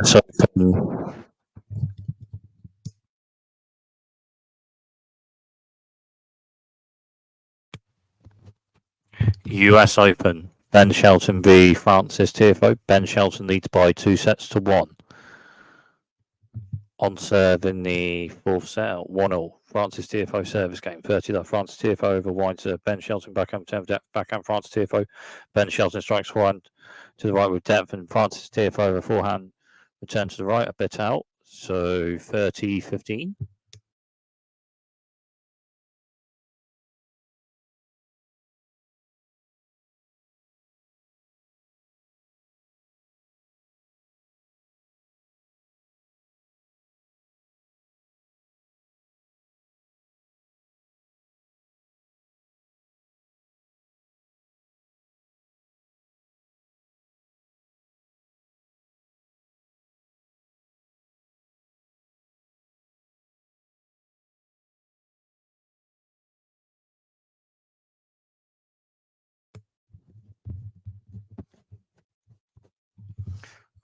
US Open. US Open. Ben Shelton v Francis Tiafoe. Ben Shelton leads by 2-1. On serve in the fourth set, 1-1. Francis Tiafoe service game, 30 love. Francis Tiafoe over wide serve. Ben Shelton backhand turn depth. Backhand Francis Tiafoe. Ben Shelton strikes forehand to the right with depth, and Francis Tiafoe over forehand return to the right, a bit out. So 30-15.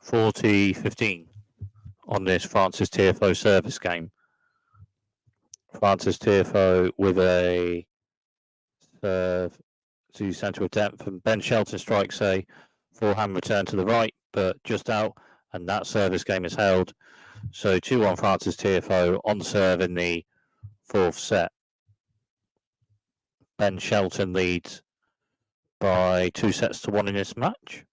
(40-15) on this Francis Tiafoe service game. Francis Tiafoe with a serve to centre of depth, and Ben Shelton strikes a forehand return to the right, but just out, and that service game is held. So 2-1 Francis Tiafoe on serve in the fourth set. Ben Shelton leads by 2-1 in this match.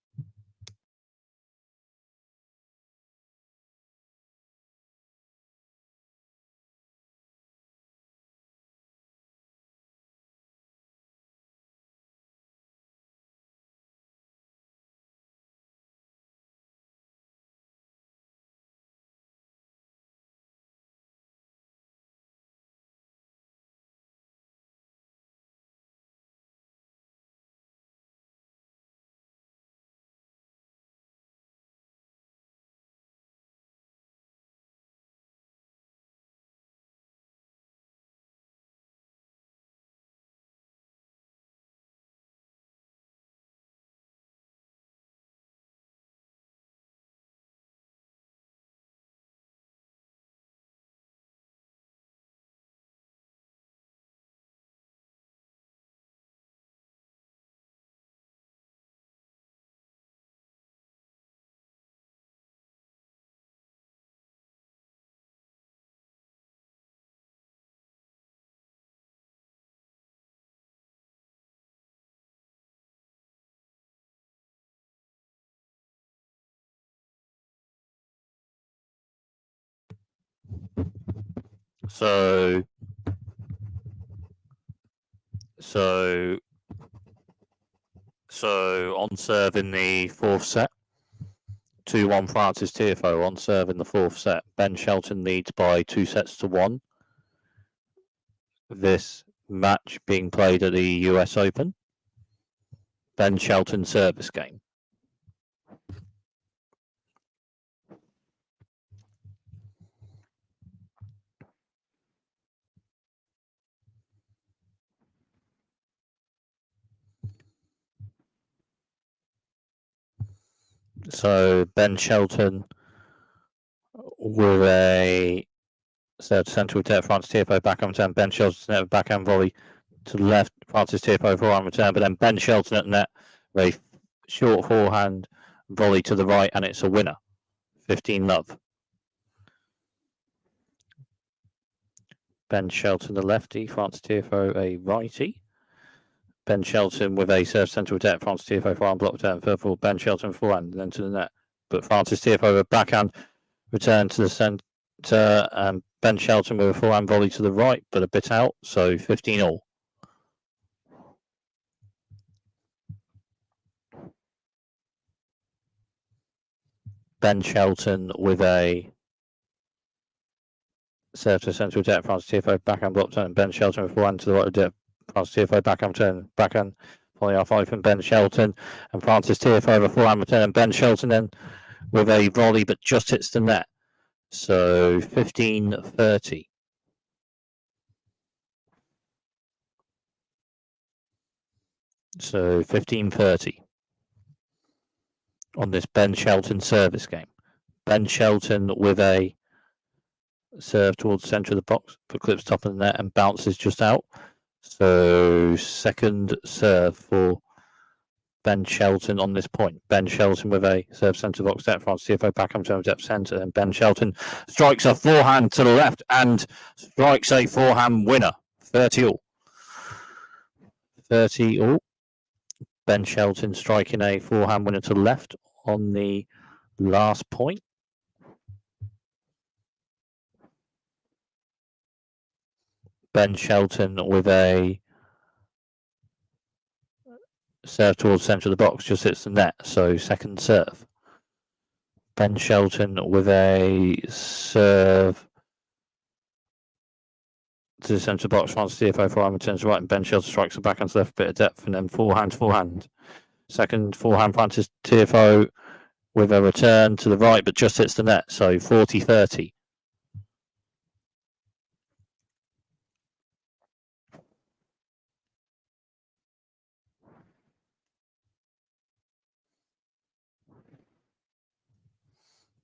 So on serve in the fourth set, 2-1 Francis Tiafoe on serve in the fourth set. Ben Shelton leads by 2-1. This match being played at the US Open. Ben Shelton service game. So Ben Shelton with a central return, Francis Tiafoe backhand return. Ben Shelton backhand volley to the left, Francis Tiafoe forehand return, but then Ben Shelton at net, very short forehand volley to the right, and it's a winner. 15 love. Ben Shelton the lefty, Francis Tiafoe a righty. Ben Shelton with a serve central depth, Francis Tiafoe forehand block return, purple. Ben Shelton forehand, and then to the net. But Francis Tiafoe a backhand return to the centre, and Ben Shelton with a forehand volley to the right, but a bit out, so 15 all. Ben Shelton with a serve to central depth, Francis Tiafoe backhand block turn, Ben Shelton with forehand to the right of depth, Francis Tiafoe backhand turn, backhand volley off from Ben Shelton, and Francis Tiafoe with a forehand return, and Ben Shelton then with a volley, but just hits the net. So 15-30. So 15-30 on this Ben Shelton service game. Ben Shelton with a serve towards the centre of the box, but clips top of the net and bounces just out. So second serve for Ben Shelton on this point. Ben Shelton with a serve centre box depth front, Tiafoe back on depth centre, and Ben Shelton strikes a forehand to the left and strikes a forehand winner. 30 all. 30 all. Ben Shelton striking a forehand winner to the left on the last point. Ben Shelton with a serve towards the centre of the box, just hits the net, so second serve. Ben Shelton with a serve to the centre box, France Tiafoe forehand returns right, and Ben Shelton strikes the backhand to left, a bit of depth, and then forehand. Second forehand, Francis Tiafoe with a return to the right, but just hits the net, so 40-30.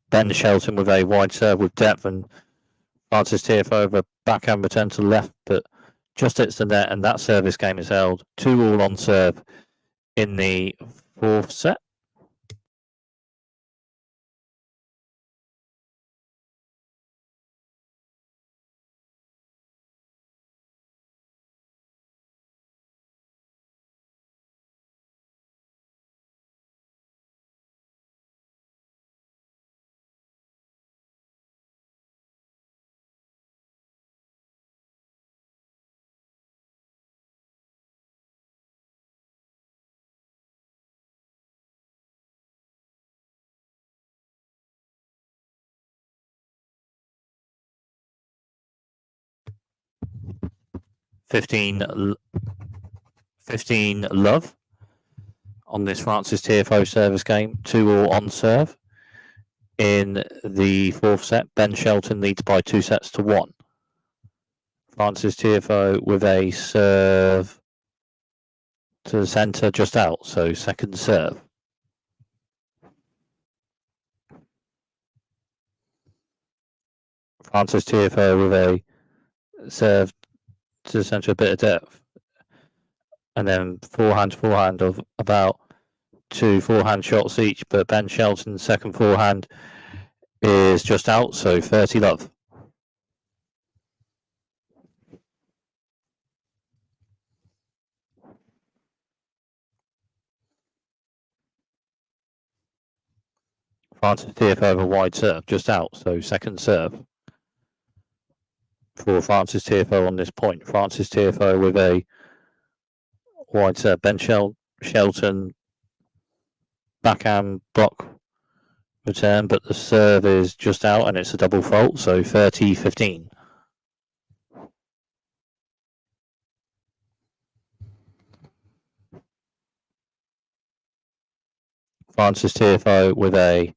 Ben Shelton with a wide serve with depth, and Francis Tiafoe with a backhand return to the left, but just hits the net, and that service game is held 2-all on serve in the fourth set. Fifteen love on this Francis Tiafoe service game, 2-all on serve. In the fourth set, Ben Shelton leads by 2-1. Francis Tiafoe with a serve to the centre, just out, so second serve. Francis Tiafoe with a serve to the centre, a bit of depth, and then forehand of about 2 forehand shots each, but Ben Shelton's second forehand is just out, so 30 love. Francis Tiafoe with a wide serve, just out, so second serve for Francis Tiafoe on this point. Francis Tiafoe with a wide serve. Ben Shelton backhand block return, but the serve is just out and it's a double fault, so 30-15. Francis Tiafoe with a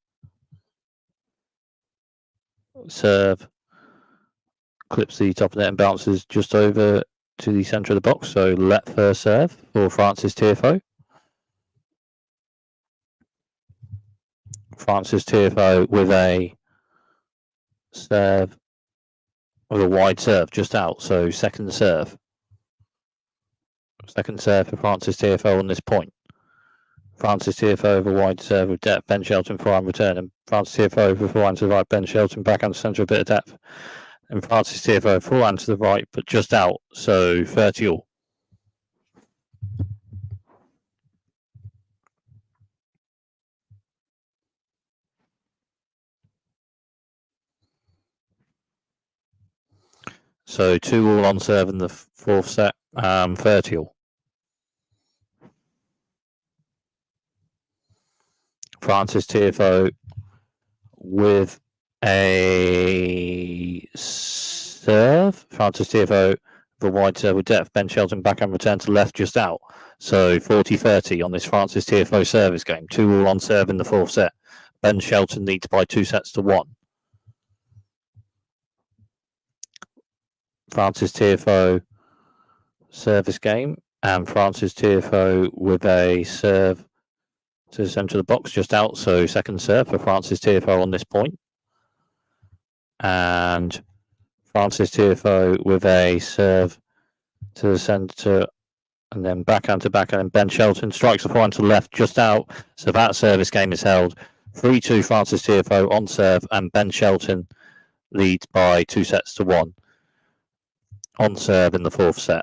serve, clips the top of the net and bounces just over to the centre of the box, so let first serve for Francis Tiafoe. Francis Tiafoe with a serve, with a wide serve, just out, so second serve. Second serve for Francis Tiafoe on this point. Francis Tiafoe with a wide serve with depth, Ben Shelton forehand return, and Francis Tiafoe with forehand to the right, Ben Shelton backhand to centre, a bit of depth, and Francis Tiafoe forehand to the right, but just out, so 30 all. So 2-all on serve in the fourth set, 30 all. Francis Tiafoe with a serve. Francis Tiafoe with a wide serve with depth. Ben Shelton backhand return to left, just out. So 40-30 on this Francis Tiafoe service game. 2-all on serve in the fourth set. Ben Shelton leads by 2-1. Francis Tiafoe service game, and Francis Tiafoe with a serve to the centre of the box, just out. So second serve for Francis Tiafoe on this point. And Francis Tiafoe with a serve to the centre, and then backhand to backhand, and Ben Shelton strikes a forehand to the left, just out. So that service game is held 3-2 Francis Tiafoe on serve, and Ben Shelton leads by 2-1 on serve in the fourth set.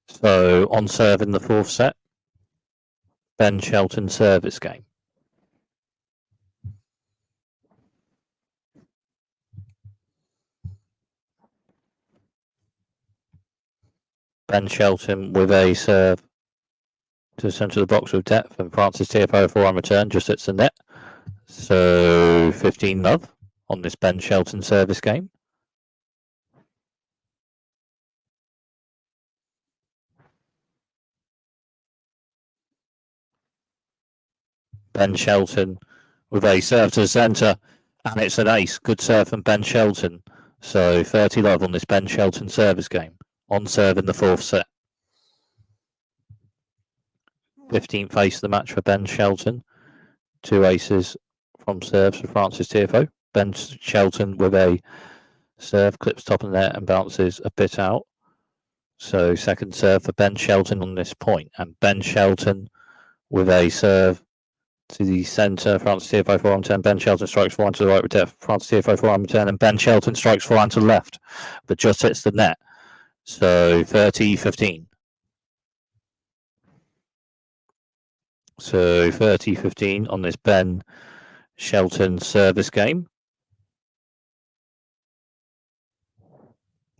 So on serve in the fourth set, Ben Shelton service game. Ben Shelton with a serve to the centre of the box with depth, and Francis Tiafoe forehand return just hits the net. So 15-love on this Ben Shelton service game. Ben Shelton with a serve to the centre, and it's an ace. Good serve from Ben Shelton. So 30-love on this Ben Shelton service game. On serve in the fourth set. 15th ace of the match for Ben Shelton. 2 aces from serves for Francis Tiafoe. Ben Shelton with a serve, clips top of the net and bounces a bit out. So second serve for Ben Shelton on this point. And Ben Shelton with a serve to the centre, Francis Tiafoe forehand return. Ben Shelton strikes forehand to the right with depth. Francis Tiafoe forehand return, and Ben Shelton strikes forehand to the left, but just hits the net. So 30-15. So 30-15 on this Ben Shelton service game.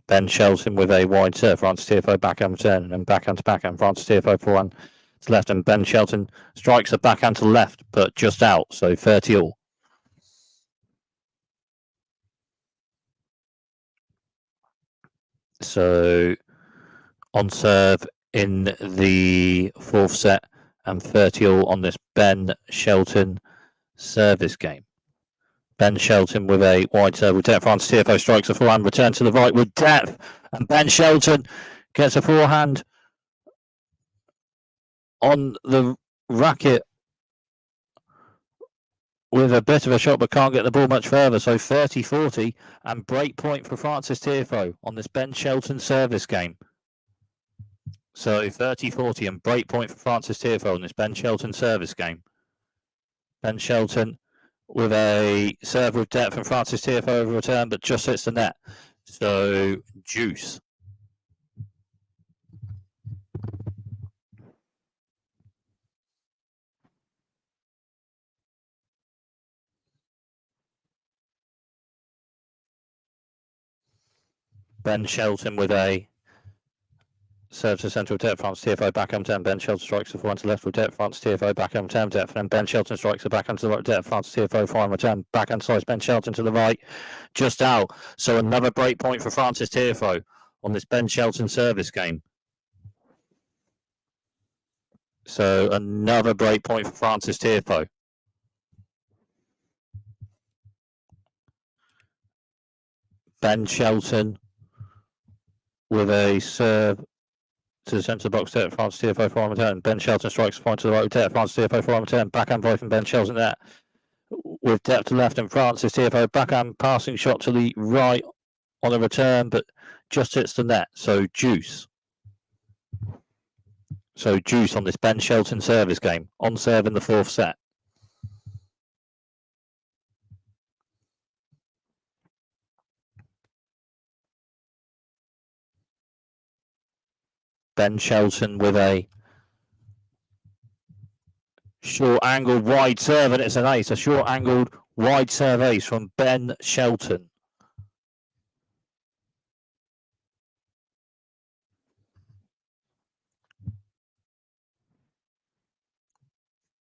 Ben Shelton with a wide serve. Francis Tiafoe backhand return, and backhand to backhand. Francis Tiafoe forehand to left, and Ben Shelton strikes a backhand to the left, but just out. So 30-all. So on serve in the fourth set, and 30-all on this Ben Shelton service game. Ben Shelton with a wide serve with depth. Francis Tiafoe strikes a forehand return to the right with depth, and Ben Shelton gets a forehand on the racket with a bit of a shot, but can't get the ball much further. So 30-40, and break point for Francis Tiafoe on this Ben Shelton service game. So 30-40 and break point for Francis Tiafoe on this Ben Shelton service game. Ben Shelton with a serve with depth from Francis Tiafoe over return, but just hits the net. So juice. Ben Shelton with a serve to centre with depth. Francis Tiafoe backhand return. Ben Shelton strikes the forehand to left with depth. Francis Tiafoe backhand return depth. And Ben Shelton strikes the backhand to the right depth. Francis Tiafoe forehand return. Backhand slice. Ben Shelton to the right. Just out. So another break point for Francis Tiafoe on this Ben Shelton service game. So another break point for Francis Tiafoe. Ben Shelton with a serve to the centre of the box depth. Francis Tiafoe forehand return. Ben Shelton strikes the point to the right with depth. Francis Tiafoe forehand return. Backhand volley from Ben Shelton there with depth to left, and Francis Tiafoe backhand passing shot to the right on the return, but just hits the net. So juice. So juice on this Ben Shelton service game. On serve in the fourth set. Ben Shelton with a short angled wide serve, and it's an ace. A short angled wide serve ace from Ben Shelton.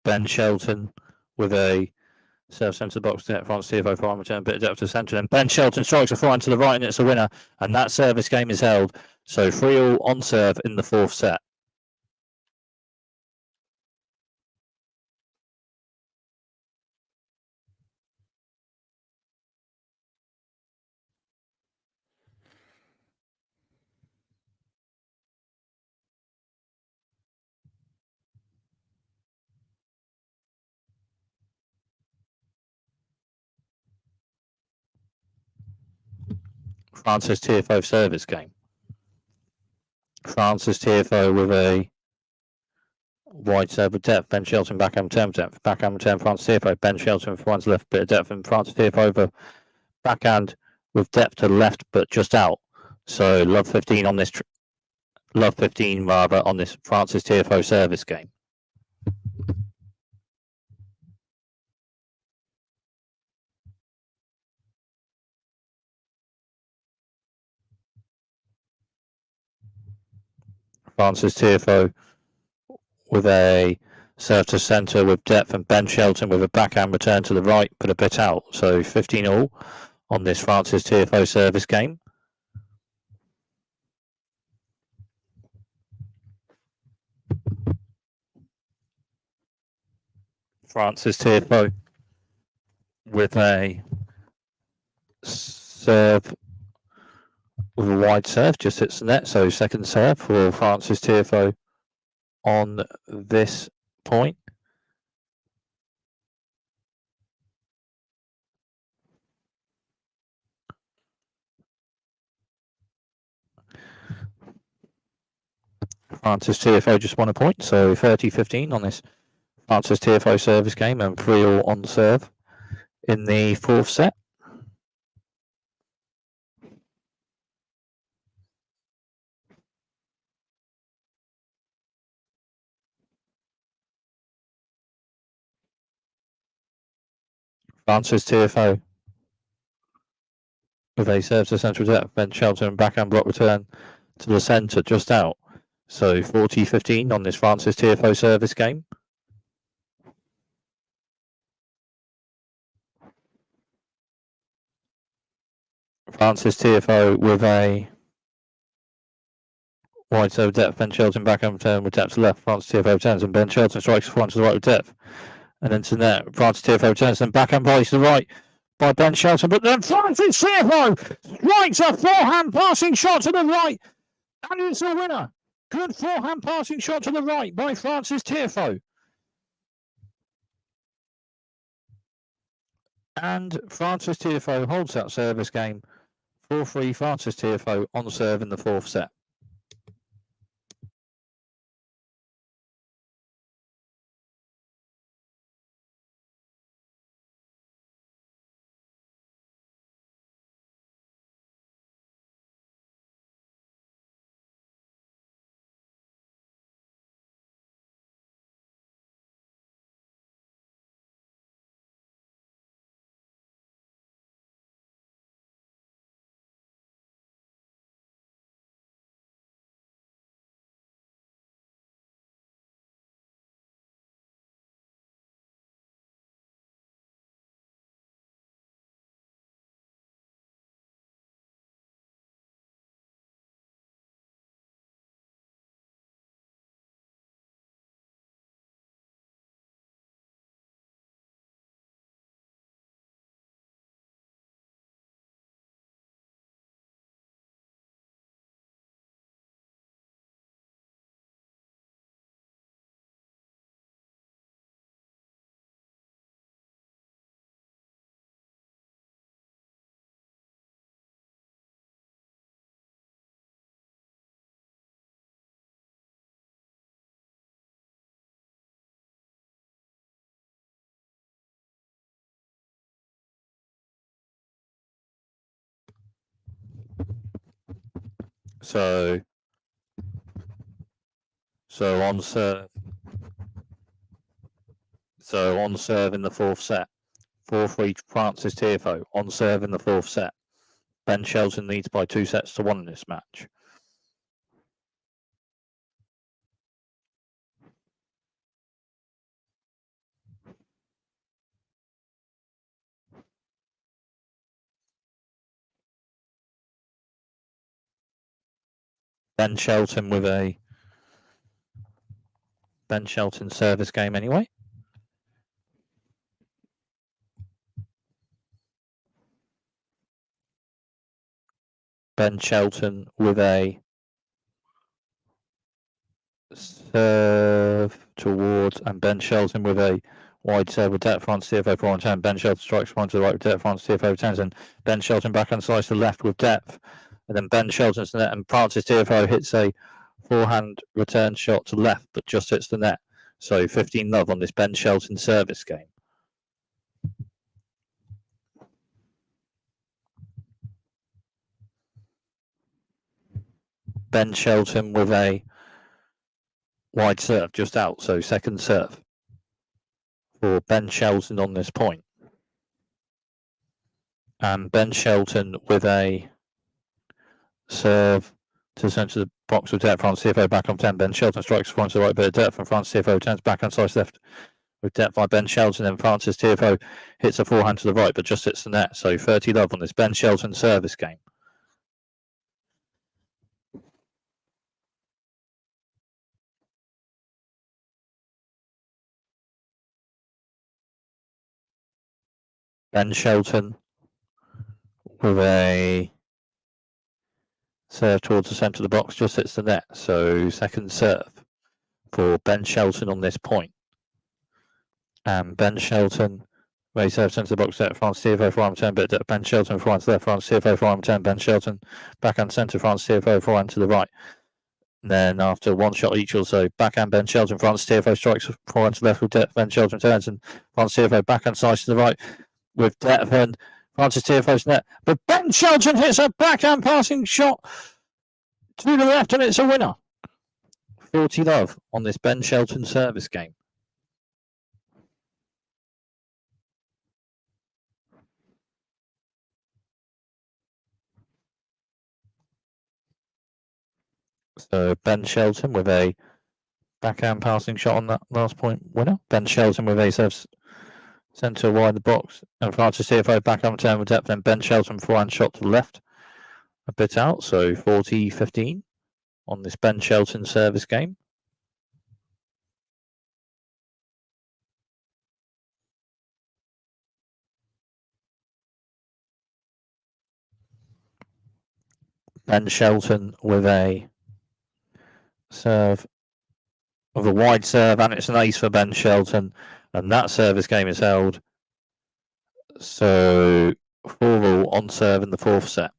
Ben Shelton with a serve centre box net front, Tiafoe forehand return, bit of depth to centre. And Ben Shelton strikes a forehand to the right, and it's a winner. And that service game is held. So 3-3 on serve in the fourth set. Francis Tiafoe service game. Francis Tiafoe with a wide serve with depth. Ben Shelton backhand return depth. Backhand return Francis Tiafoe. Ben Shelton for one's left, bit of depth, and Francis Tiafoe over backhand with depth to the left, but just out. So love 15 on this. Love 15 rather on this Francis Tiafoe service game. Francis Tiafoe with a serve to centre with depth, and Ben Shelton with a backhand return to the right, but a bit out. So 15 all on this Francis Tiafoe service game. Francis Tiafoe with a serve with a wide serve, just hits the net. So second serve for Francis Tiafoe on this point. Francis Tiafoe just won a point, so 30-15 on this Francis Tiafoe service game, and 3-3 on serve in the fourth set. Francis Tiafoe with a serve to central depth. Ben Shelton backhand block return to the centre, just out. So 40-15 on this Francis Tiafoe service game. Francis Tiafoe with a wide serve depth. Ben Shelton backhand return with depth to left. Francis Tiafoe returns, and Ben Shelton strikes front to the right with depth. And then to net. Francis Tiafoe returns, then backhand volley to the right by Ben Shelton, but then Francis Tiafoe strikes a forehand passing shot to the right, and it's a winner. Good forehand passing shot to the right by Francis Tiafoe. And Francis Tiafoe holds that service game. 4-3 Francis Tiafoe on serve in the fourth set. So on serve. So on serve in the fourth set. 4-3 Francis Tiafoe on serve in the fourth set. Ben Shelton leads by 2-1 in this match. Ben Shelton with a Ben Shelton service game anyway. Ben Shelton with a serve towards, and Ben Shelton with a wide serve with depth France Tiafoe 4-10. Ben Shelton strikes one to the right with depth France Tiafoe 10, and Ben Shelton back on slice to the left with depth, and then Ben Shelton's to the net, and Francis Tiafoe hits a forehand return shot to left, but just hits the net. So 15-love on this Ben Shelton service game. Ben Shelton with a wide serve just out, so second serve for Ben Shelton on this point. And Ben Shelton with a serve to the centre of the box with depth France Tiafoe back on 10. Ben Shelton strikes one to the right bit of depth, and Francis Tiafoe turns back on slice left with depth by Ben Shelton, and Francis Tiafoe hits a forehand to the right, but just hits the net. So 30-love on this Ben Shelton service game. Ben Shelton with a serve towards the centre of the box, just hits the net. So second serve for Ben Shelton on this point. And Ben Shelton, where he serves centre of the box, set France Tiafoe forehand turn, but Ben Shelton forehand to left, France Tiafoe forehand turn, Ben Shelton backhand centre, France Tiafoe forehand to the right. And then after one shot each or so, backhand Ben Shelton, France Tiafoe strikes forehand to left with depth, Ben Shelton turns, and France Tiafoe backhand slice to the right with depth, and Francis Tiafoe's net. But Ben Shelton hits a backhand passing shot to the left, and it's a winner. 40-love on this Ben Shelton service game. So Ben Shelton with a backhand passing shot on that last point winner. Ben Shelton with a serve centre wide the box, and Francis Tiafoe backhand turn with depth, and Ben Shelton forehand shot to the left, a bit out. So 40-15 on this Ben Shelton service game. Ben Shelton with a serve of a wide serve, and it's an ace for Ben Shelton, and that service game is held. So 4-all on serve in the fourth set.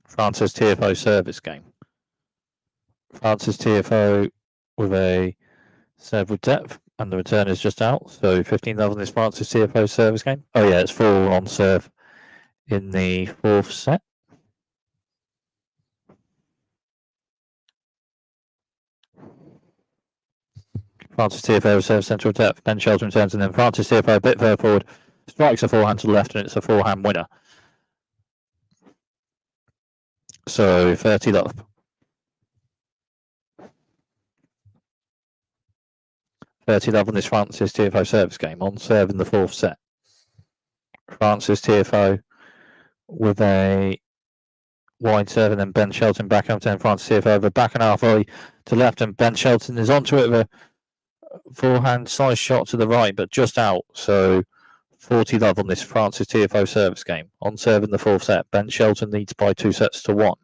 Francis Tiafoe service game. Francis Tiafoe with a serve with depth, and the return is just out. So 15-love on this Francis Tiafoe service game. Oh yeah, it's 4-all on serve in the fourth set. Francis Tiafoe serves central depth. Ben Shelton returns, and then Francis Tiafoe a bit further forward, strikes a forehand to the left, and it's a forehand winner. So 30-love. 30-love on this Francis Tiafoe service game on serve in the fourth set. Francis Tiafoe with a wide serve, and then Ben Shelton back up 10. Francis Tiafoe over back and half volley to left, and Ben Shelton is onto it with a forehand slice shot to the right, but just out. So 40-love on this Francis Tiafoe service game on serve in the fourth set. Ben Shelton leads by 2-1.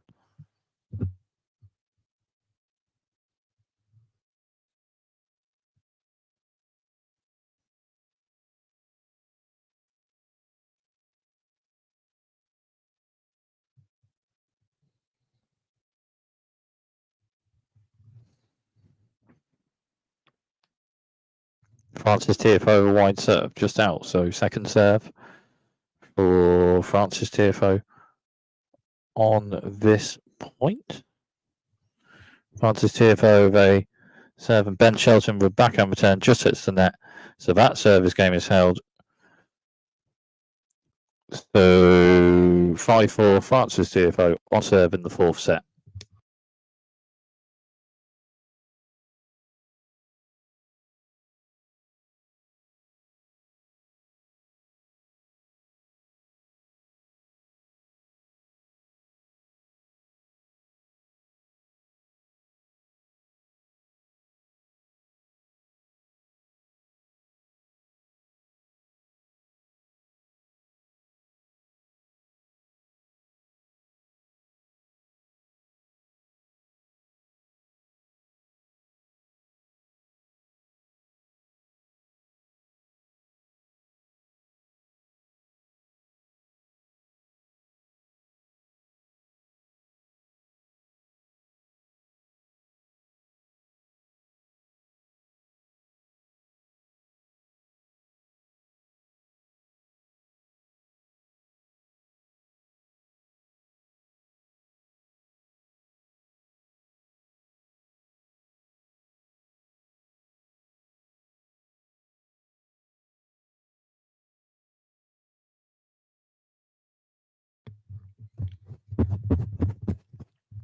Francis Tiafoe, wide serve, just out. So second serve for Francis Tiafoe on this point. Francis Tiafoe with a serve, and Ben Shelton with backhand return just hits the net. So that service game is held. So 5-4 Francis Tiafoe on serve in the fourth set.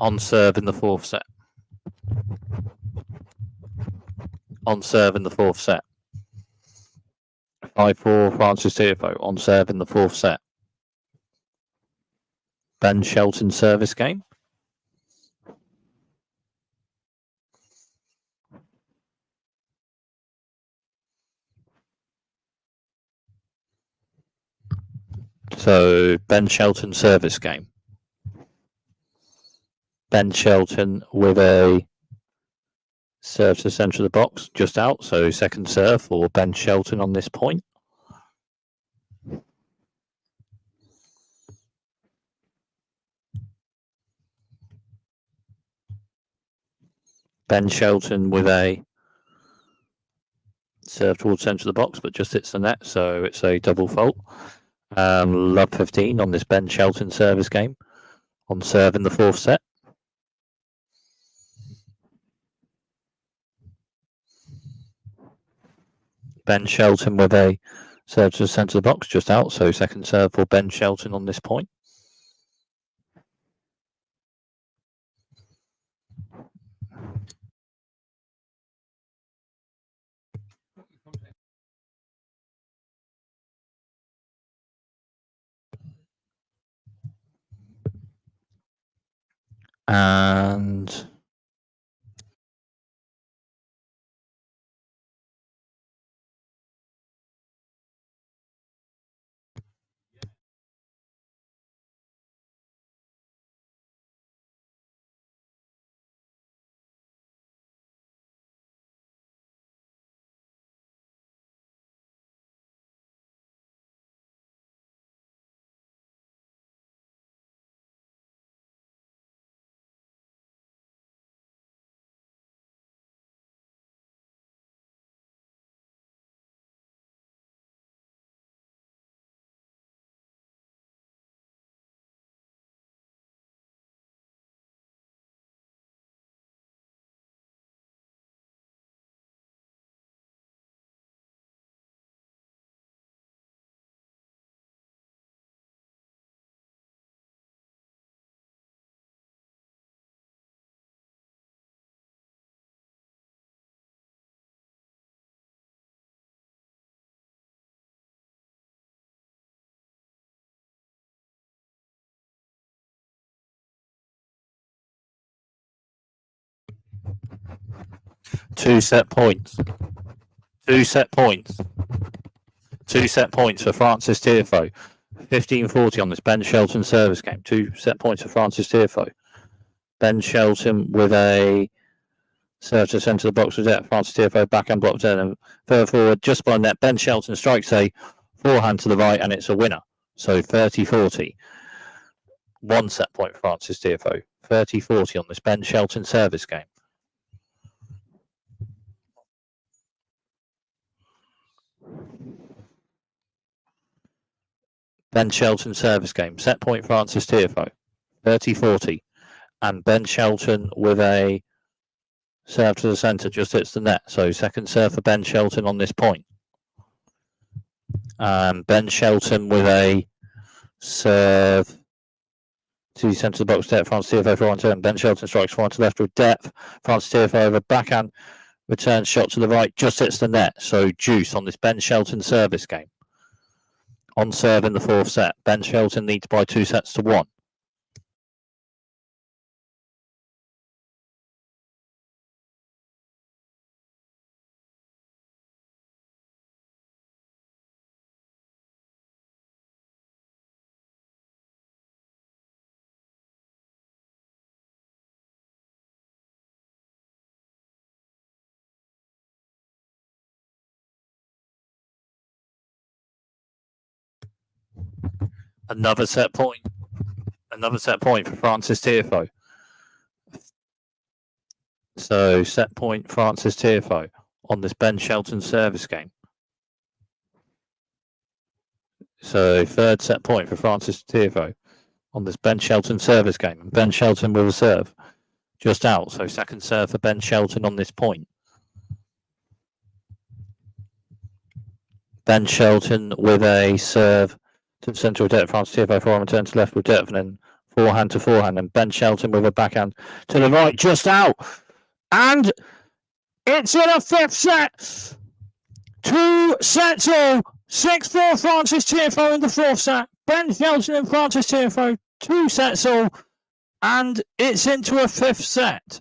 On serve in the fourth set. On serve in the fourth set. 5-4 Francis Tiafoe on serve in the fourth set. Ben Shelton service game. So Ben Shelton service game. Ben Shelton with a serve to the centre of the box, just out. So second serve for Ben Shelton on this point. Ben Shelton with a serve towards centre of the box, but just hits the net, so it's a double fault. Love 15 on this Ben Shelton service game. On serve in the fourth set. Ben Shelton with a serve to the centre of the box, just out. So second serve for Ben Shelton on this point. And two set points. Two set points for Francis Tiafoe. 15-40 on this Ben Shelton service game. Two set points for Francis Tiafoe. Ben Shelton with a serve to the centre of the box with it. Francis Tiafoe backhand block turn and further forward just by net. Ben Shelton strikes a forehand to the right and it's a winner. So 30-40. One set point for Francis Tiafoe. 30-40 on this Ben Shelton service game. Ben Shelton service game. Set point Francis Tiafoe, 30-40. And Ben Shelton with a serve to the centre, just hits the net. So second serve for Ben Shelton on this point. Ben Shelton with a serve to centre of the box depth. Francis Tiafoe for one turn. Ben Shelton strikes one to left with depth. Francis Tiafoe over backhand. Return shot to the right, just hits the net. So juice on this Ben Shelton service game. On serve in the fourth set. Ben Shelton leads by 2-1. Another set point. Another set point for Francis Tiafoe. So set point Francis Tiafoe on this Ben Shelton service game. So third set point for Francis Tiafoe on this Ben Shelton service game. And Ben Shelton with a serve just out. So second serve for Ben Shelton on this point. Ben Shelton with a serve to the centre of depth. Francis Tiafoe forehand return to left with depth, and then forehand to forehand. And Ben Shelton with a backhand to the right, just out. And it's in a fifth set. 2 sets all. 6-4 Francis Tiafoe in the fourth set. Ben Shelton and Francis Tiafoe, 2 sets all. And it's into a fifth set.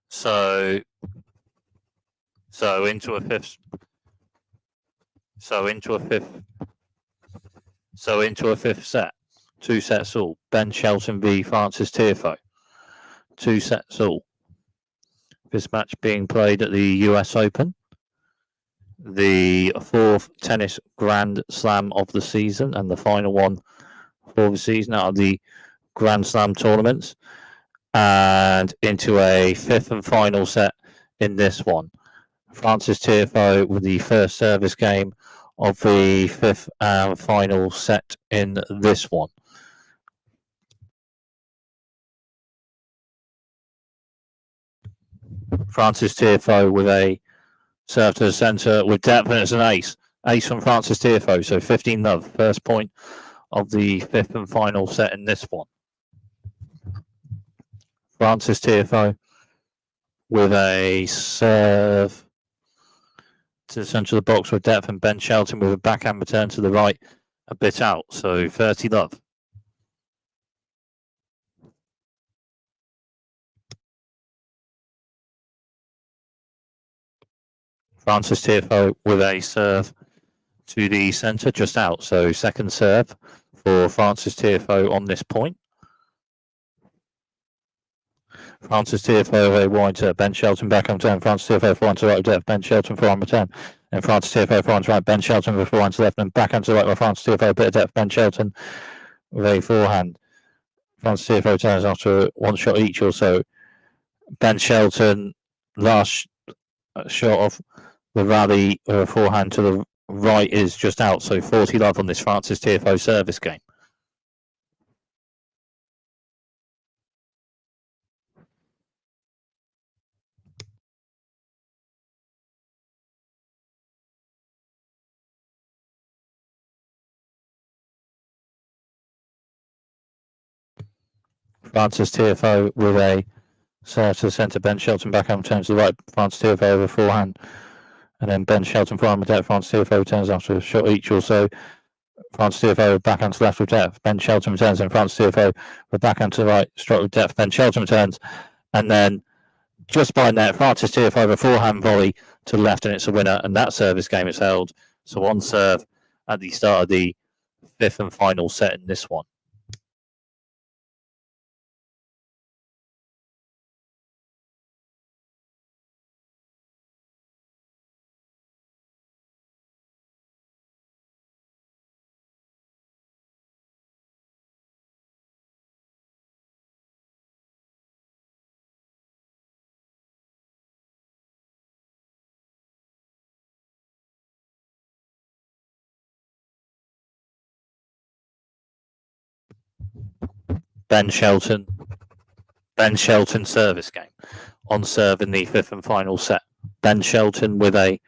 So into a fifth set. 2 sets all. Ben Shelton v Francis Tiafoe. 2 sets all. This match being played at the US Open, the 4th tennis Grand Slam of the season, and the final one for the season out of the Grand Slam tournaments, and into a 5th and final set in this one. Francis Tiafoe with the first service game of the fifth and final set in this one. Francis Tiafoe with a serve to the centre with depth, and it's an ace. Ace from Francis Tiafoe, so 15-love. First point of the fifth and final set in this one. Francis Tiafoe with a serve to the centre of the box with depth, and Ben Shelton with a backhand return to the right, a bit out, so 30-love. Francis Tiafoe with a serve to the centre, just out, so second serve for Francis Tiafoe on this point. Francis Tiafoe a wide serve, Ben Shelton back on turn, Francis Tiafoe forehand to right with depth, Ben Shelton forehand return, and Francis Tiafoe forehand to right, Ben Shelton with forehand to left, and backhand to the right with Francis Tiafoe, a bit of depth, Ben Shelton with a forehand. Francis Tiafoe turns after one shot each or so. Ben Shelton, last shot of the rally forehand to the right is just out, so 40-love on this Francis Tiafoe service game. Francis Tiafoe with a serve to the centre, Ben Shelton backhand turns to the right, Francis Tiafoe over forehand, and then Ben Shelton forehand with depth, Francis Tiafoe returns after a shot each or so. Francis Tiafoe backhand to left with depth, Ben Shelton returns, and Francis Tiafoe with backhand to the right, stroke with depth, Ben Shelton returns, and then just by net, Francis Tiafoe with a forehand volley to the left, and it's a winner, and that service game is held. So on serve at the start of the fifth and final set in this one. Ben Shelton service game on serve in the fifth and final set. Ben Shelton with a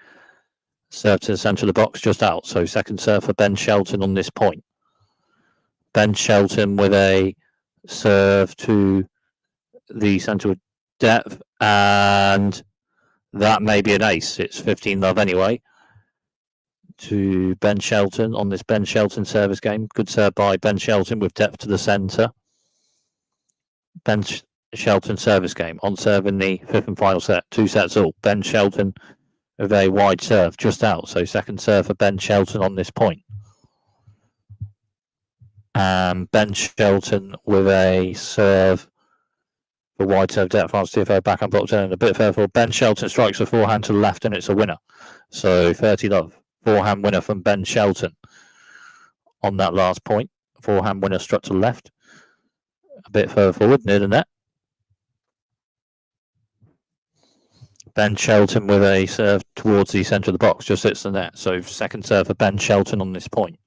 serve to the centre of the box just out, so second serve for Ben Shelton on this point. Ben Shelton with a serve to the centre of depth, and that may be an ace. It's 15-love anyway to Ben Shelton on this Ben Shelton service game. Good serve by Ben Shelton with depth to the centre. Ben Shelton service game on serve in the fifth and final set. 2 sets all. Ben Shelton with a wide serve just out, so second serve for Ben Shelton on this point. Ben Shelton with a serve for wide serve depth, Francis Tiafoe back on block turn, a bit further forward. Ben Shelton strikes a forehand to the left, and it's a winner. So 30-love. Forehand winner from Ben Shelton on that last point. Forehand winner struck to the left, a bit further forward near the net. Ben Shelton with a serve towards the centre of the box, just hits the net. So second serve for Ben Shelton on this point.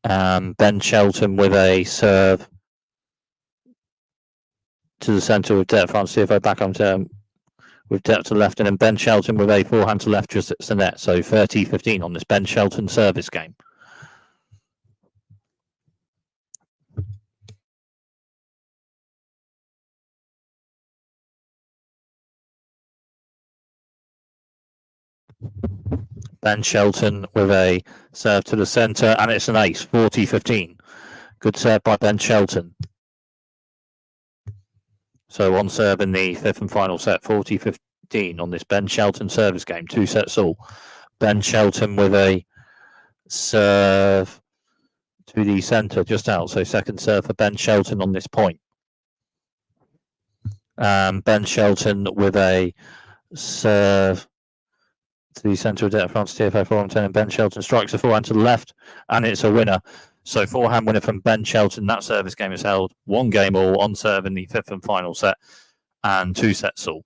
Ben Shelton with a serve to the centre with depth, Francis Tiafoe back on turn with depth to the left, and then Ben Shelton with a forehand to left, just hits the net. So 30-15 on this Ben Shelton service game. Ben Shelton with a serve to the centre, and it's an ace, 40-15. Good serve by Ben Shelton. So on serve in the fifth and final set, 40-15 on this Ben Shelton service game. 2 sets all. Ben Shelton with a serve to the centre, just out. So second serve for Ben Shelton on this point. Ben Shelton with a serve to the centre of depth, Francis Tiafoe forehand turn, and Ben Shelton strikes a forehand to the left, and it's a winner. So forehand winner from Ben Shelton. That service game is held 1 game all on serve in the fifth and final set, and 2 sets all.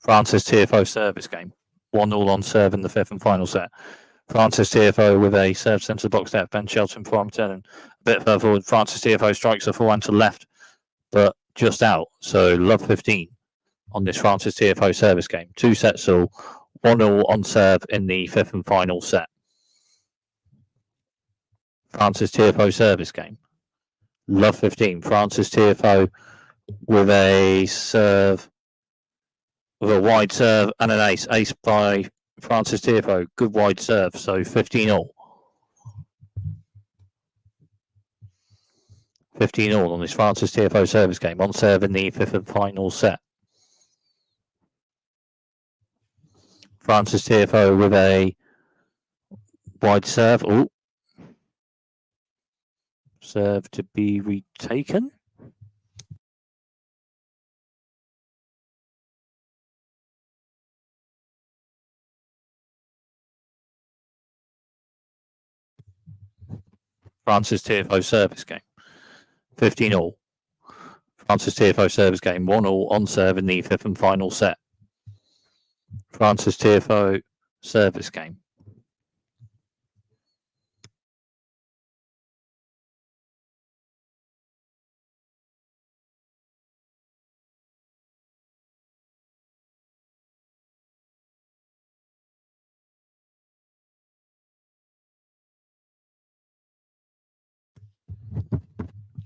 Francis Tiafoe service game. 1-1 on serve in the fifth and final set. Francis Tiafoe with a serve centre box depth. Ben Shelton forehand turning a bit further forward. Francis Tiafoe strikes a forehand to left, but just out. So love 15 on this Francis Tiafoe service game. 2 sets all. 1-1 on serve in the fifth and final set. Francis Tiafoe service game. Love 15. Francis Tiafoe with a serve, with a wide serve and an ace. Ace by Francis Tiafoe. Good wide serve. So 15 all. 15 all on this Francis Tiafoe service game. On serve in the fifth and final set. Francis Tiafoe with a wide serve. Oh, serve to be retaken. Francis Tiafoe service game. 15 all. Francis Tiafoe service game. 1-1 on serve in the fifth and final set. Francis Tiafoe service game.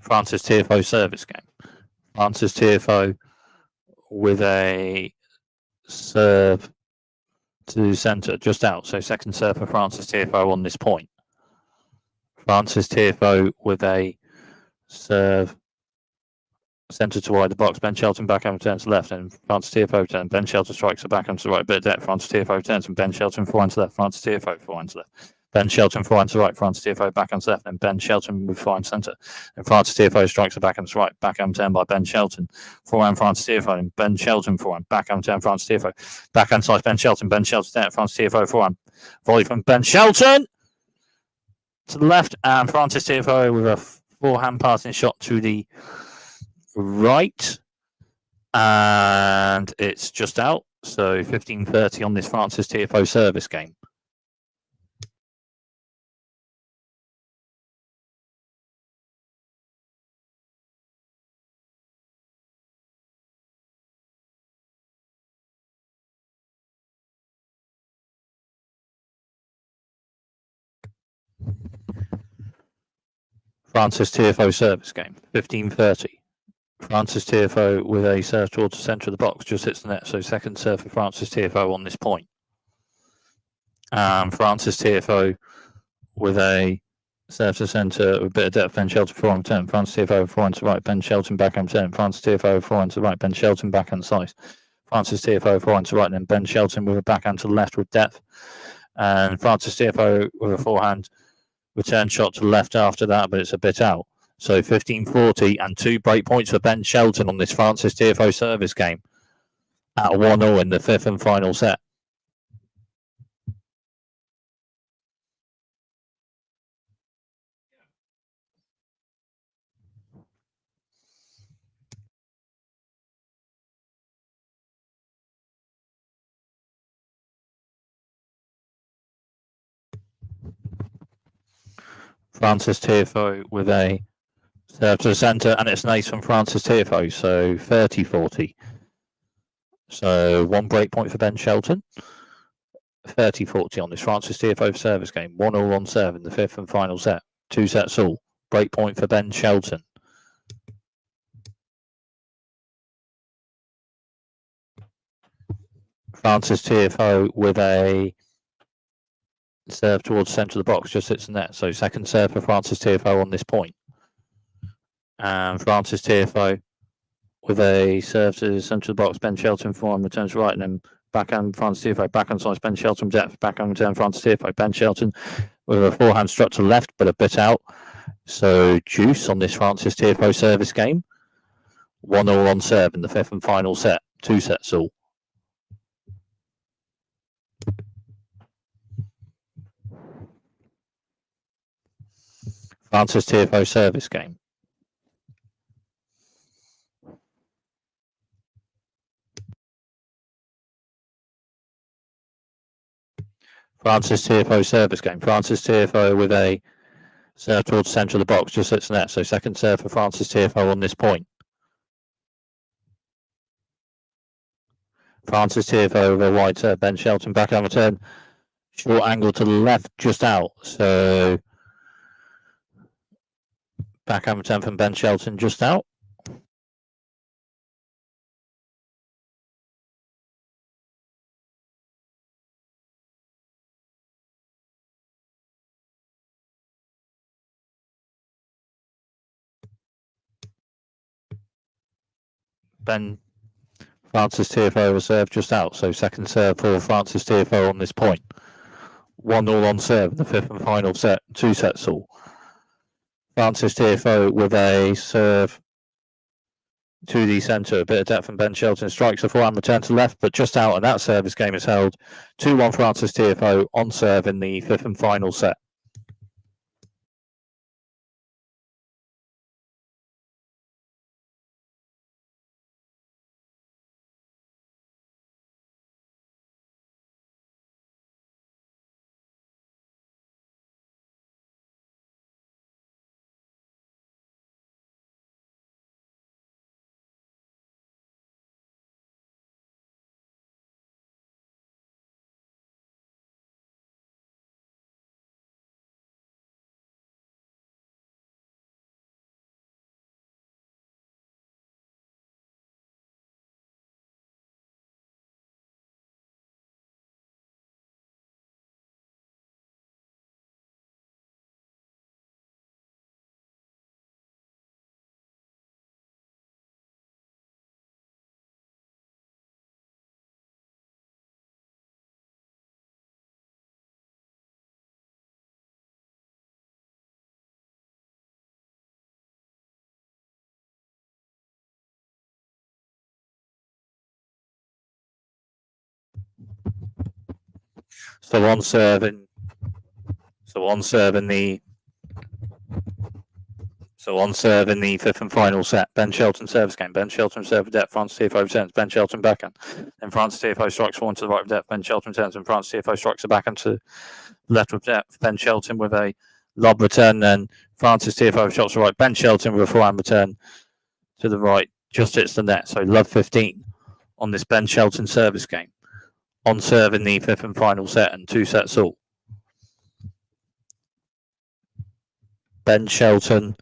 Francis Tiafoe service game. Francis Tiafoe with a serve to centre, just out. So second serve for Francis Tiafoe on this point. Francis Tiafoe with a serve centre to wide the box. Ben Shelton backhand turns to left, and Francis Tiafoe turns. Ben Shelton strikes a backhand to right, bit of depth. Francis Tiafoe turns, and Ben Shelton forehand to left. Francis Tiafoe forehand to left. Ben Shelton forehand to right. Francis Tiafoe backhand to left, and Ben Shelton with forehand centre. And Francis Tiafoe strikes a backhand to right. Backhand turn by Ben Shelton. Forehand Francis Tiafoe, and Ben Shelton forehand. Backhand turn Francis Tiafoe. Backhand slice Ben Shelton. Ben Shelton down. Francis Tiafoe forehand. Volley from Ben Shelton to the left, and Francis Tiafoe with a forehand passing shot to the right, and it's just out. So 15-30 on this Francis Tiafoe service game. Francis Tiafoe service game. 15-30. Francis Tiafoe with a serve towards the centre of the box, just hits the net. So second serve for Francis Tiafoe on this point. Francis Tiafoe with a serve to centre with a bit of depth. Ben Shelton forehand turn. Francis Tiafoe forehand to right. Ben Shelton backhand turn. Francis Tiafoe forehand to right. Ben Shelton backhand slice. Francis Tiafoe forehand to right. And then Ben Shelton with a backhand to the left with depth. And Francis Tiafoe with a forehand return shot to the left after that, but it's a bit out. So 15-40 and 2 break points for Ben Shelton on this Francis Tiafoe service game at 1-0 in the fifth and final set. Francis Tiafoe with a serve to the centre, and it's an ace from Francis Tiafoe, so 30-40. So 1 break point for Ben Shelton. 30-40 on this Francis Tiafoe service game. 1-0 on serve in the fifth and final set. 2 sets all. Break point for Ben Shelton. Francis Tiafoe with a serve towards the centre of the box, just hits the net. So second serve for Francis Tiafoe on this point. And Francis Tiafoe with a serve to the centre of the box. Ben Shelton forehand returns right, and then backhand Francis Tiafoe, backhand slice Ben Shelton depth, backhand return Francis Tiafoe. Ben Shelton with a forehand struck to the left, but a bit out. So juice on this Francis Tiafoe service game. 1-0 on serve in the fifth and final set. 2 sets all. Francis Tiafoe service game. Francis Tiafoe service game. Francis Tiafoe with a serve towards the centre of the box, just hits the net. So second serve for Francis Tiafoe on this point. Francis Tiafoe with a wide serve. Ben Shelton back on return. Short angle to the left, just out. So back on return from Ben Shelton, just out. Francis Tiafoe was served just out, so second serve for Francis Tiafoe on this point. 1-0 on serve, the fifth and final set, 2 sets all. Francis Tiafoe with a serve to the centre, a bit of depth from Ben Shelton, strikes a forehand return to left, but just out, and that service game is held 2-1 Francis Tiafoe on serve in the fifth and final set. So on serve in the fifth and final set. Ben Shelton service game. Ben Shelton serve with depth. Francis Tiafoe returns. Ben Shelton backhand. Then Francis Tiafoe strikes one to the right with depth. Ben Shelton returns, and Francis Tiafoe strikes a backhand to the left with depth. Ben Shelton with a lob return. Then Francis Tiafoe shots to the right. Ben Shelton with a forehand return to the right. Just hits the net. So love 15 on this Ben Shelton service game. On serve in the fifth and final set, and 2 sets all. Ben Shelton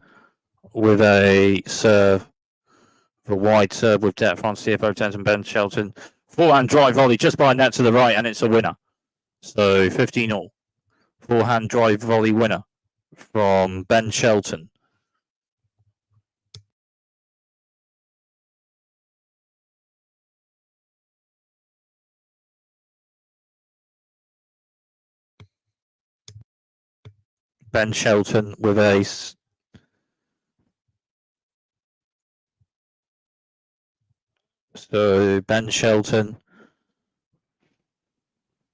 with a serve, a wide serve with depth. Francis Tiafoe returns, and Ben Shelton forehand drive volley just by net to the right, and it's a winner. So 15-all. Forehand drive volley winner from Ben Shelton. Ben Shelton with a Ben Shelton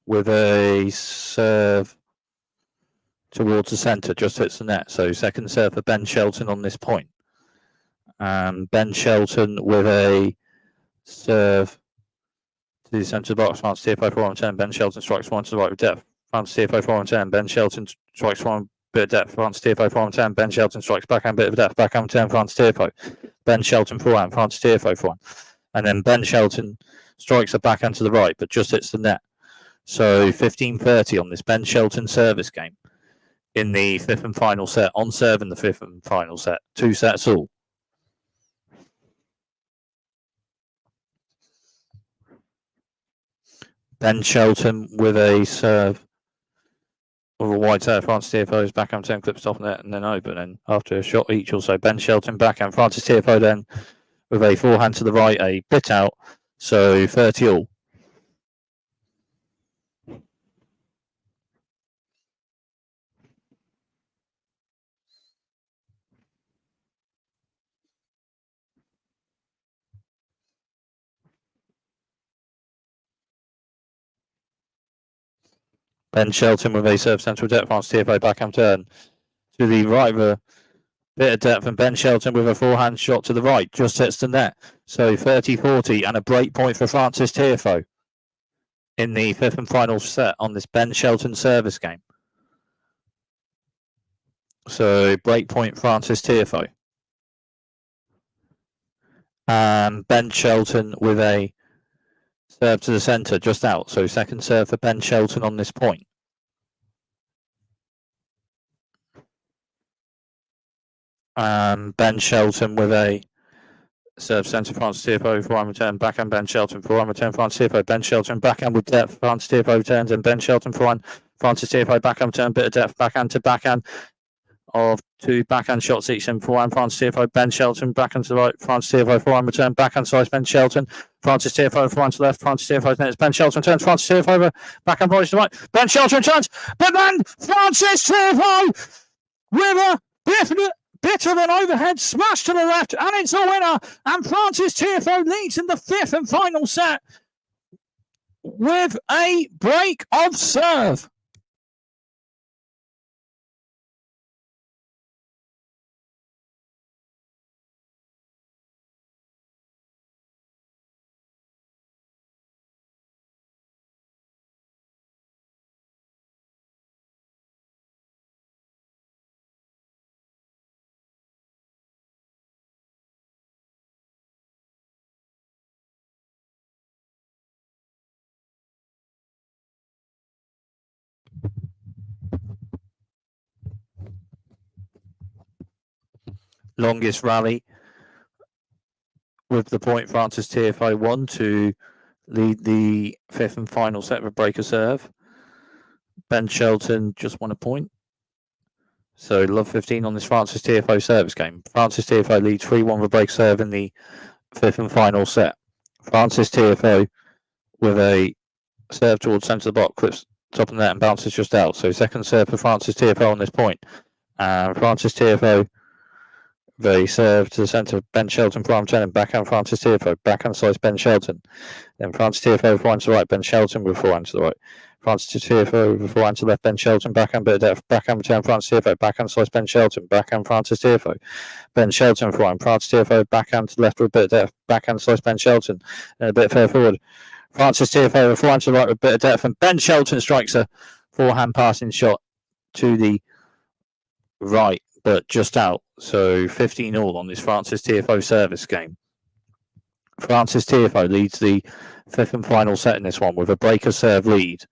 with a serve towards the centre, just hits the net. So second serve for Ben Shelton on this point. Ben Shelton with a serve to the centre of the box. Francis Tiafoe forehand return. Ben Shelton strikes one to the right with depth. Francis Tiafoe forehand return. Ben Shelton strikes one bit of depth. Francis Tiafoe forehand return. Ben Shelton strikes backhand bit of depth. Backhand return. Francis Tiafoe. Ben Shelton forehand. Francis Tiafoe forehand. And then Ben Shelton strikes a backhand to the right, but just hits the net. So 15-30 on this Ben Shelton service game in the fifth and final set. On serve in the fifth and final set. 2 sets all. Ben Shelton with a serve with a wide serve. Francis Tiafoe's backhand turn clips off net and then open. And after a shot each, also Ben Shelton backhand. Francis Tiafoe then with a forehand to the right, a bit out. So 30-all. Ben Shelton with a serve central depth. Francis Tiafoe backhand turn to the right with a bit of depth, and Ben Shelton with a forehand shot to the right, just hits the net. So 30-40 and a break point for Francis Tiafoe. in the fifth and final set on this Ben Shelton service game. So breakpoint Francis Tiafoe. And Ben Shelton with a serve to the centre, just out. So second serve for Ben Shelton on this point. Ben Shelton with a serve centre, Francis Tiafoe, forehand return, backhand Ben Shelton, forehand return, Francis Tiafoe, Ben Shelton, backhand with depth, Francis Tiafoe returns, and Ben Shelton forehand, Francis Tiafoe, backhand return, bit of depth, backhand to backhand of two backhand shots each, and forehand Francis Tiafoe, Ben Shelton, backhand to the right, Francis Tiafoe, forehand return, backhand slice, Ben Shelton, Francis Tiafoe, forehand to the left, Francis Tiafoe, next, Ben Shelton turns, Francis Tiafoe over, backhand volley to the right, Ben Shelton turns, but then Francis Tiafoe with a bit of an overhead smash to the left, and it's a winner. And Francis Tiafoe leads in the fifth and final set with a break of serve. Longest rally with the point Francis Tiafoe won to lead the fifth and final set of a break of serve. Ben Shelton just won a point. So love 15 on this Francis Tiafoe service game. Francis Tiafoe leads 3-1 with a break serve in the fifth and final set. Francis Tiafoe with a serve towards centre of the box, clips top of the net and bounces just out. So second serve for Francis Tiafoe on this point. Francis Tiafoe, they serve to the centre of Ben Shelton, forehand turn and backhand Francis Tiafoe, backhand slice Ben Shelton. Then Francis Tiafoe forehand to the right, Ben Shelton with forehand to the right. Francis Tiafoe with forehand to the left, Ben Shelton, backhand bit of depth, backhand return Francis Tiafoe, backhand slice Ben Shelton, backhand Francis Tiafoe, Ben Shelton forehand, Francis Tiafoe, backhand to the left with a bit of depth, backhand slice Ben Shelton, and a bit further forward. Francis Tiafoe forehand to the right with a bit of depth, and Ben Shelton strikes a forehand passing shot to the right, but just out. So 15 all on this Francis Tiafoe service game. Francis Tiafoe leads the fifth and final set in this one with a break of serve lead.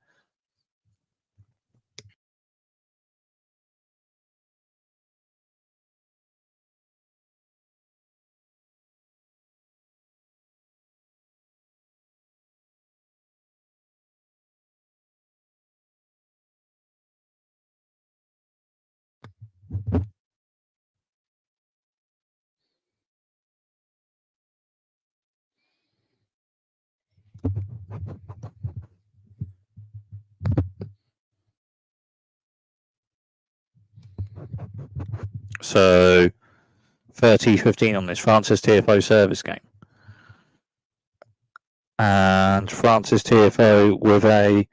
So 30-15 on this Francis Tiafoe service game. And Francis Tiafoe with a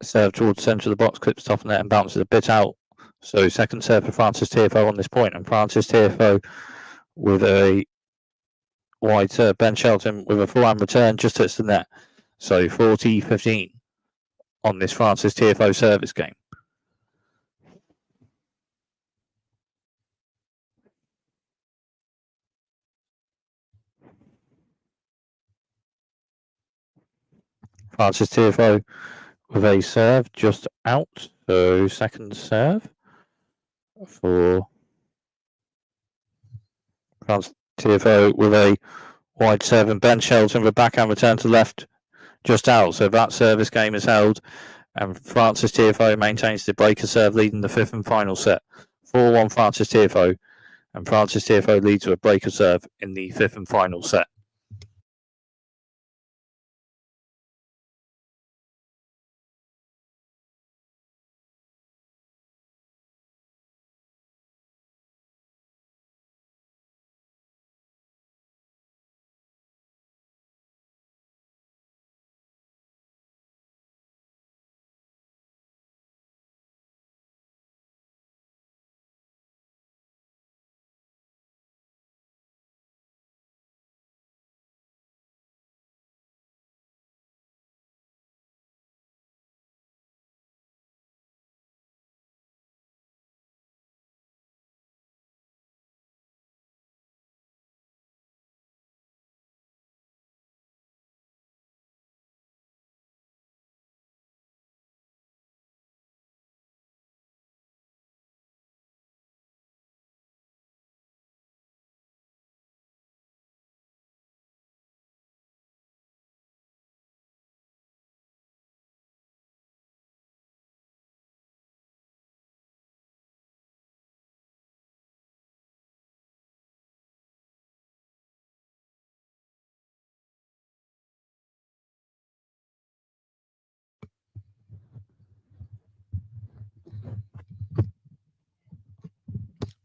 serve towards the centre of the box, clips top of net and bounces a bit out. So second serve for Francis Tiafoe on this point, and Francis Tiafoe with a wide serve. Ben Shelton with a forehand return just hits the net. So 40-15 on this Francis Tiafoe service game. Francis Tiafoe with a serve just out. So second serve for Francis Tiafoe with a wide serve, and Ben Shelton with a backhand return to the left just out. So that service game is held, and Francis Tiafoe maintains the breaker serve lead in the fifth and final set. 4-1 Francis Tiafoe, and Francis Tiafoe leads with a breaker serve in the fifth and final set.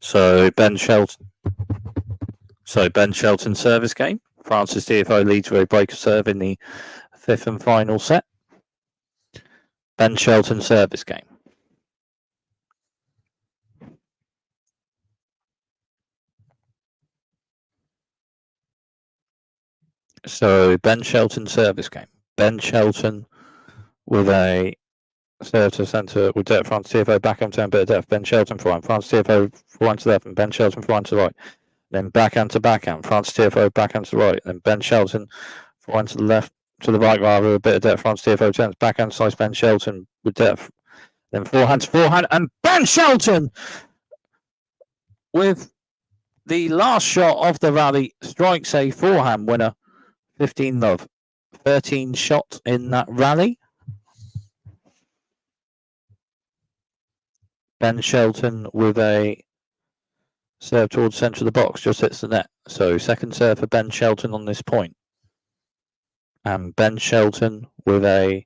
So Ben Shelton service game. France's Tiafoe leads with a breaker serve in the fifth and final set. Ben Shelton service game. So Ben Shelton service game. Ben Shelton with a serve to centre with depth. France Tiafoe back on turn, bit of depth. Ben Shelton forehand. France Tiafoe forehand to left, and Ben Shelton forehand to right. Then backhand to backhand. France Tiafoe backhand to right. Then Ben Shelton forehand to the left, to the right rather, a bit of depth. France Tiafoe turns backhand slice Ben Shelton with depth. Then forehand to forehand, and Ben Shelton with the last shot of the rally strikes a forehand winner. 15 love. 13 shots in that rally. Ben Shelton with a serve towards centre of the box, just hits the net. So second serve for Ben Shelton on this point. And Ben Shelton with a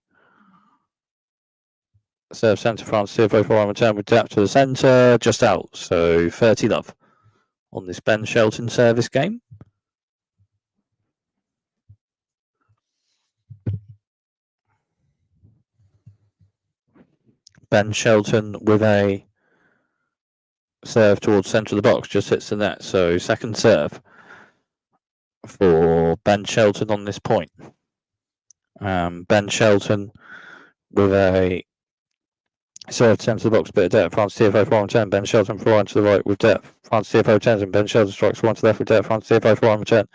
serve centre France Tiafoe for return with depth to the centre, just out. So 30 love on this Ben Shelton service game. Ben Shelton with a serve towards centre of the box, just hits the net. So second serve for Ben Shelton on this point. Ben Shelton with a serve centre of the box, bit of depth. France Tiafoe forehand return. Ben Shelton forehand to the right with depth. France Tiafoe turns and Ben Shelton strikes forehand to the left with depth. France Tiafoe forehand return.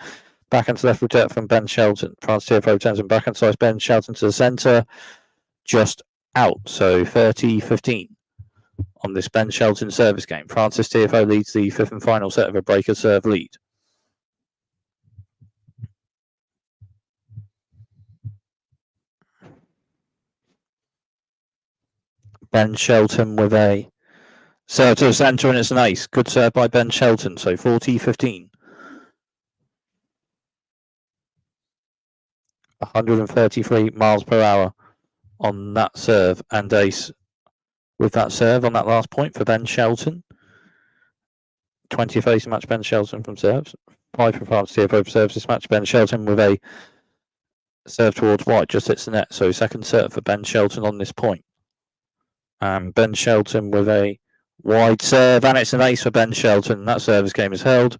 Backhand to left with depth from Ben Shelton. France Tiafoe turns and backhand slice Ben Shelton to the centre, just out. So 30-15 on this Ben Shelton service game. Francis Tiafoe leads the fifth and final set of a breaker serve lead. Ben Shelton with a serve to the centre, and it's an ace. Good serve by Ben Shelton. So 40-15. 133 miles per hour on that serve, and ace with that serve on that last point for Ben Shelton. 20 face match Ben Shelton from serves. 5 for France Tiafoe serves this match. Ben Shelton with a serve towards white, just hits the net. So second serve for Ben Shelton on this point. Ben Shelton with a wide serve, and it's an ace for Ben Shelton. That service game is held.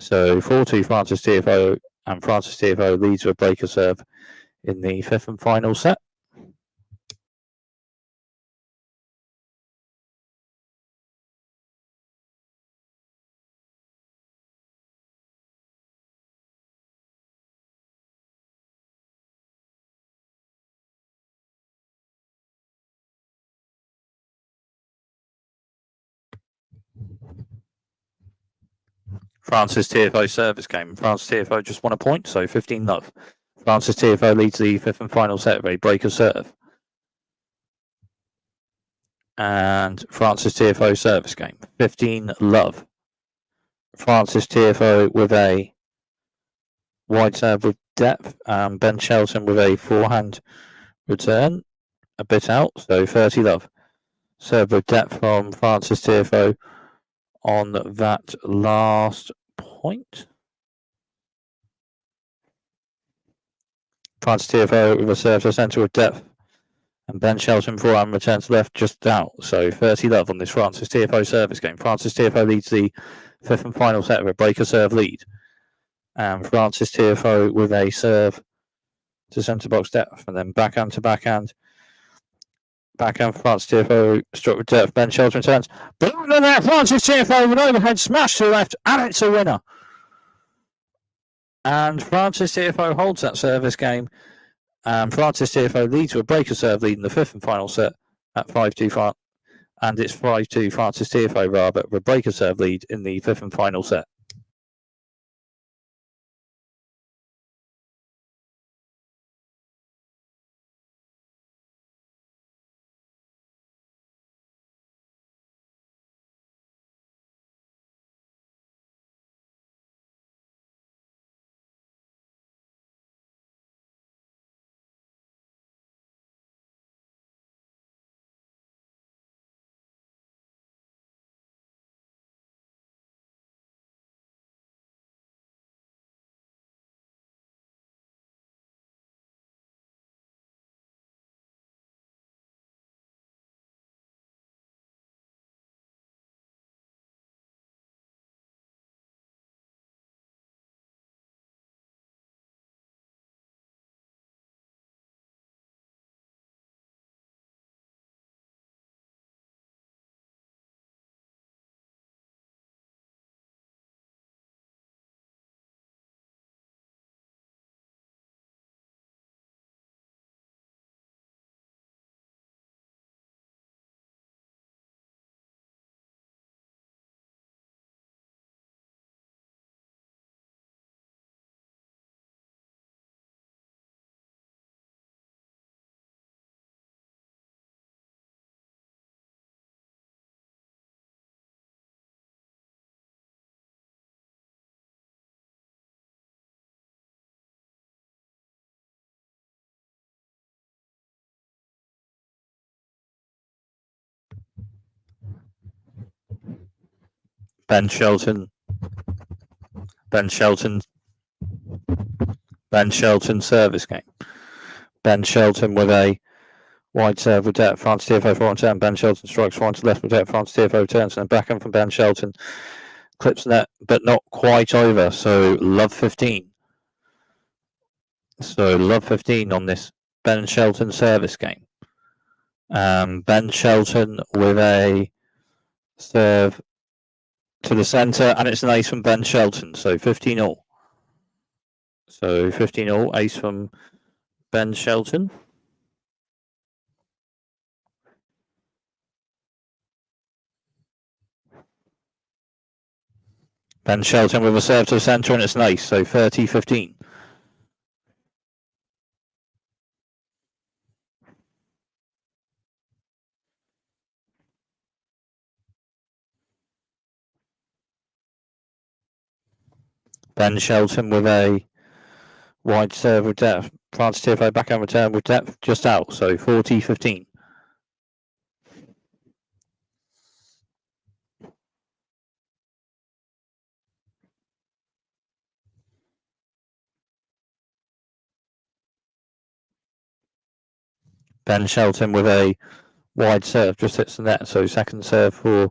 So 4-2 Francis Tiafoe, and Francis Tiafoe leads with a breaker serve in the fifth and final set. Francis Tiafoe service game. Francis Tiafoe just won a point, so 15 love. Francis Tiafoe leads the fifth and final set of a breaker serve. And Francis Tiafoe service game. 15 love. Francis Tiafoe with a wide serve with depth. Ben Shelton with a forehand return. A bit out, so 30 love. Serve with depth from Francis Tiafoe on that last point. Francis Tiafoe with a serve to centre with depth. And Ben Shelton forehand returns left, just out. So 30 love on this Francis Tiafoe service game. Francis Tiafoe leads the fifth and final set of a breaker serve lead. And Francis Tiafoe with a serve to centre box depth, and then backhand to backhand. Backhand for Francis Tiafoe, struck with depth. Ben Shelton returns. But under there, Francis Tiafoe with an overhead smash to the left, and it's a winner. And Francis Tiafoe holds that service game. And Francis Tiafoe leads with a breaker serve lead in the fifth and final set at 5-2. And it's 5-2 Francis Tiafoe rather, with a breaker serve lead in the fifth and final set. Ben Shelton service game. Ben Shelton with a wide serve with depth. France Tiafoe forward turn. Ben Shelton strikes wide to left with depth. France Tiafoe turns and then backhand from Ben Shelton. Clips net, but not quite over. So love 15. So love 15 on this Ben Shelton service game. Ben Shelton with a serve to the centre, and it's an ace from Ben Shelton. So 15-all. So 15-all, ace from Ben Shelton. Ben Shelton with a serve to the centre, and it's an ace. So 30-15. Ben Shelton with a wide serve with depth. France Tiafoe backhand return with depth just out. So 40-15. Ben Shelton with a wide serve just hits the net. So second serve for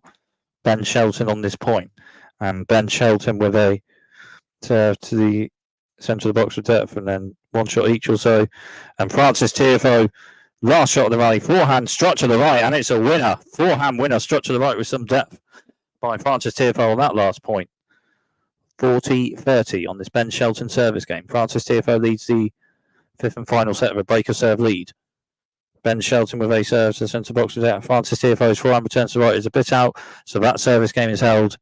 Ben Shelton on this point. And Ben Shelton with a serve to the centre of the box with depth, and then one shot each or so. And Francis Tiafoe, last shot of the rally, forehand struck to the right, and it's a winner. Forehand winner struck to the right with some depth by Francis Tiafoe on that last point. 40-30 on this Ben Shelton service game. Francis Tiafoe leads the fifth and final set of a breaker serve lead. Ben Shelton with a serve to the centre box with depth. Francis Tiafoe's forehand return to the right is a bit out, so that service game is held.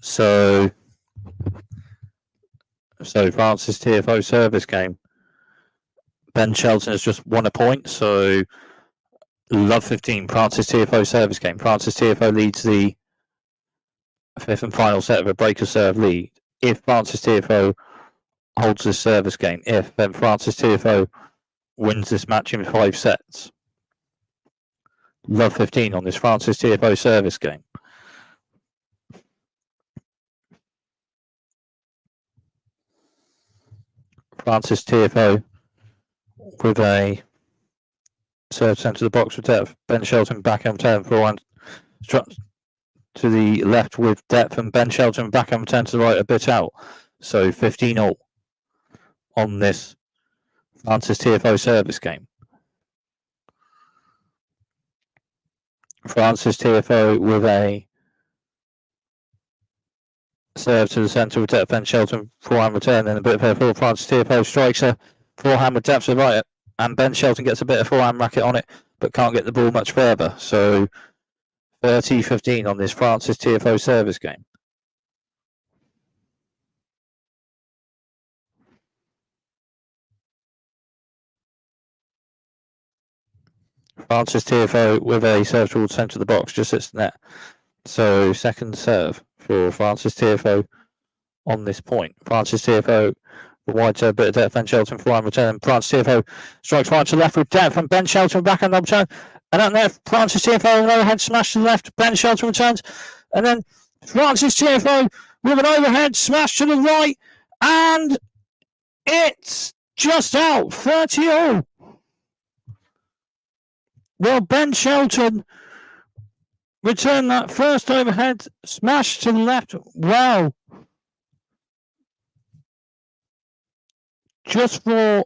So Francis Tiafoe service game. Ben Shelton has just won a point, so love 15. Francis Tiafoe service game. Francis Tiafoe leads the fifth and final set of a breaker serve lead. If Francis Tiafoe holds this service game, then Francis Tiafoe wins this match in 5 sets. Love 15 on this Francis Tiafoe service game. Francis Tiafoe with a serve sent to the box with depth. Ben Shelton backhand turn forehand struck to the left with depth, and Ben Shelton backhand turn to the right a bit out. So 15-all on this Francis Tiafoe service game. Francis Tiafoe with a serve to the centre with depth. Ben Shelton forehand return, and a bit of a forward. Francis Tiafoe strikes a forehand with depth to the right, and Ben Shelton gets a bit of forehand racket on it, but can't get the ball much further. So 30-15 on this Francis Tiafoe service game. Francis Tiafoe with a serve towards centre of the box, just hits the net. So second serve for Francis Tiafoe on this point. Francis Tiafoe, the wide serve, bit of depth. Ben Shelton forehand return. Francis Tiafoe strikes right to left with depth, and Ben Shelton backhand return. And at net, Francis Tiafoe, an overhead smash to the left. Ben Shelton returns, and then Francis Tiafoe with an overhead smash to the right, and it's just out. 30-all. Well, Ben Shelton returned that first overhead smash to the left. Wow. Just for...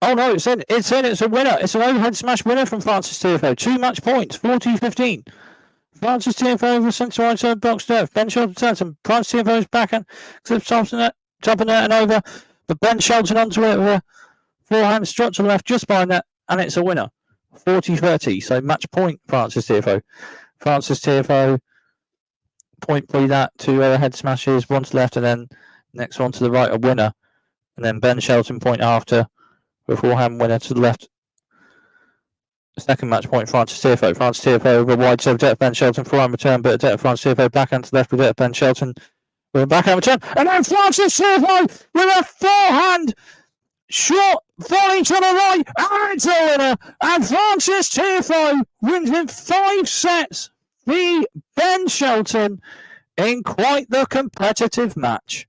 Oh, no, it's in. It's a winner. It's an overhead smash winner from Francis Tiafoe. 2 match points, 40-15. Francis Tiafoe over centre right side box left. Ben Shelton turns and Francis Tiafoe's backhand clips top of net and over. But Ben Shelton onto it with a forehand struck to the left just behind that, and it's a winner. 40-30. So match point Francis Tiafoe. Francis Tiafoe point play that, 2 overhead smashes, one to the left and then next one to the right, a winner. And then Ben Shelton point after with forehand winner to the left. Second match point, Francis Tiafoe. Francis Tiafoe over wide serve, depth Ben Shelton, forehand return, but depth Francis Tiafoe backhand to the left with depth Ben Shelton with a backhand return. And then Francis Tiafoe with a forehand short volley to the right, and it's a winner. And Francis Tiafoe wins in 5 sets. The Ben Shelton in quite the competitive match.